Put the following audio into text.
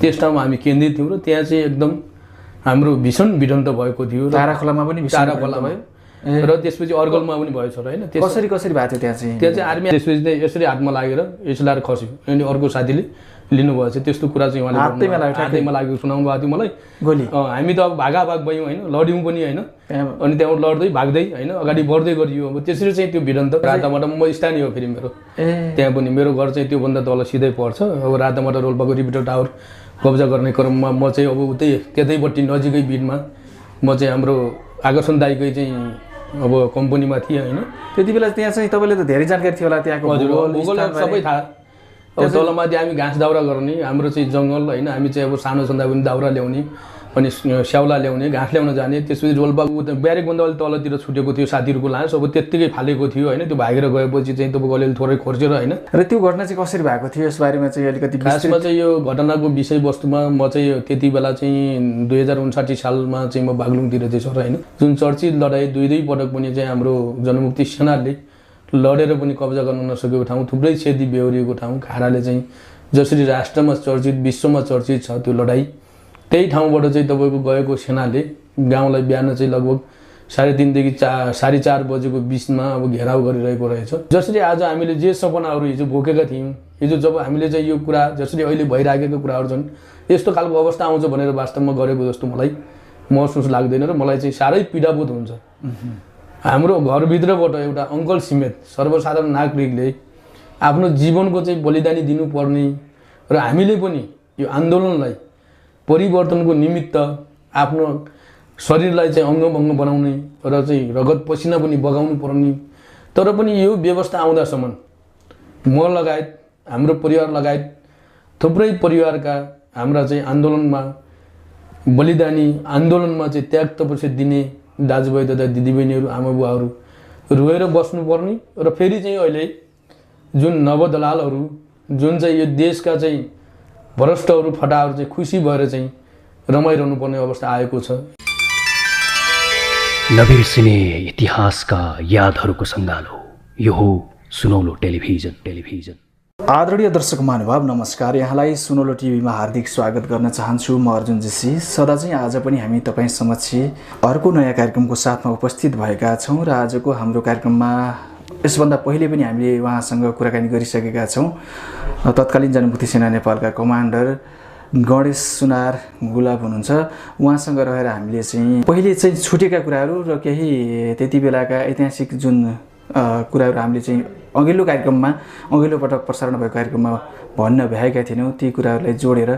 त्यस ठाउँमा हामी केन्द्रित थियौँ र त्यहाँ चाहिँ एकदम हाम्रो भीषण भिडन्त भएको थियो। तारा खोलामा पनि तारा खोलामा भयो र त्यसपछि अर्गलमा पनि भएछ र होइन। कसरी भएको थियो त्यहाँ चाहिँ आर्मी त्यसपछि चाहिँ यसरी हातमा लागेर यसलाई खस्यो अनि अर्को साथीले लिनुभएको छ। त्यस्तो कुरा चाहिँ उहाँले हातैमा लागेको सुनाउनु भएको थियो मलाई। गोली हामी त अब भागाभाग भयौँ होइन, लड्यौँ पनि होइन। अनि त्यहाँबाट लड्दै भाग्दै होइन अगाडि बढ्दै गरियो। अब त्यसरी चाहिँ त्यो भिडन्त रातामाटा म स्थानीय हो फेरि मेरो त्यहाँ पनि मेरो घर चाहिँ त्योभन्दा तल सिधै पर्छ। अब रातामाटा रोल्पाको रिपिटर टावर कब्जा गर्ने क्रममा म चाहिँ अब उतै त्यतैपट्टि नजिकै बिटमा म चाहिँ हाम्रो आकर्षण दाइकै चाहिँ अब कम्पनीमा थिएँ होइन। त्यति बेला त्यहाँ चाहिँ तपाईँले त धेरै जानकारी थियो होला त्यहाँको भूगोल सबै थाहा। अब तलमाथि हामी घाँस दाउरा गर्ने, हाम्रो चाहिँ जङ्गल होइन। हामी चाहिँ अब सानो छँदा पनि दाउरा ल्याउने अनि स्याउला ल्याउने, घाँस ल्याउन जाने। त्यसपछि रोल्पाको ब्यारेकभन्दा अलिक तलतिर छुटेको थियो साथीहरूको लास, अब त्यत्तिकै फालेको थियो होइन। त्यो भागेर गएपछि चाहिँ तपाईँको अलिअलि थोरै खोर्सेर होइन। र त्यो घटना चाहिँ कसरी भएको थियो यसबारेमा चाहिँ अलिकति खासमा चाहिँ यो घटनाको विषयवस्तुमा म चाहिँ त्यति बेला चाहिँ 2059 सालमा चाहिँ म बागलुङतिर थिएँ सर होइन। जुन चर्चित लडाइँ दुई पटक पनि चाहिँ हाम्रो जनमुक्ति सेनाले लडेर पनि कब्जा गर्न नसकेको ठाउँ, थुप्रै क्षति बेहोरिएको ठाउँ, खाराले चाहिँ जसरी राष्ट्रमा चर्चित विश्वमा चर्चित छ त्यो लडाइँ, त्यही ठाउँबाट चाहिँ तपाईँको गएको सेनाले गाउँलाई बिहान चाहिँ लगभग 3:30 देखि 4:30 बजेको बिचमा अब घेराउ गरिरहेको रहेछ। जसरी आज हामीले जे सपनाहरू हिजो बोकेका थियौँ, हिजो जब हामीले चाहिँ यो कुरा जसरी अहिले भइराखेका कुराहरू छन् यस्तो खालको अवस्था आउँछ भनेर वास्तवमा गरेको जस्तो मलाई महसुस लाग्दैन र मलाई चाहिँ साह्रै पीडाभूत हुन्छ। हाम्रो घरभित्रबाट एउटा अङ्कल समेत सर्वसाधारण नागरिकले आफ्नो जीवनको चाहिँ बलिदानी दिनुपर्ने र हामीले पनि यो आन्दोलनलाई परिवर्तनको निमित्त आफ्नो शरीरलाई चाहिँ अङ्गभङ्ग बनाउने र चाहिँ रगत पसिना पनि बगाउनु पर्ने, तर पनि यो व्यवस्था आउँदासम्म म लगायत हाम्रो परिवार लगायत थुप्रै परिवारका हाम्रा चाहिँ आन्दोलनमा बलिदानी आन्दोलनमा चाहिँ त्याग तपस्या दिने दाजुभाइ दादा दिदीबहिनीहरू आमा बुवाहरू रोएर बस्नुपर्ने र फेरि चाहिँ अहिले जुन नवदलालहरू जुन चाहिँ यो देशका चाहिँ भ्रष्टहरू फटाहरू चाहिँ खुसी भएर चाहिँ रमाइरहनु पर्ने अवस्था आएको छ। नबिर्सिने इतिहासका यादहरूको सङ्गालो यो हो सुनौलो टेलिभिजन। आदरणीय दर्शक महानुभाव नमस्कार, यहाँलाई सुनौलो टिभीमा हार्दिक स्वागत गर्न चाहन्छु। म अर्जुन जेसी। सदा चाहिँ आज पनि हामी तपाईँ समक्ष अर्को नयाँ कार्यक्रमको साथमा उपस्थित भएका छौँ र आजको हाम्रो कार्यक्रममा यसभन्दा पहिले पनि हामीले उहाँसँग कुराकानी गरिसकेका छौँ। तत्कालीन जनमुक्ति सेना नेपालका कमान्डर गणेश सुनार गुलाब हुनुहुन्छ। उहाँसँग रहेर हामीले चाहिँ पहिले चाहिँ छुटेका कुराहरू र केही त्यति बेलाका ऐतिहासिक जुन कुराहरू हामीले चाहिँ अघिल्लो पटक प्रसारण भएको कार्यक्रममा भन्न भ्याएका थिएनौँ, ती कुराहरूलाई जोडेर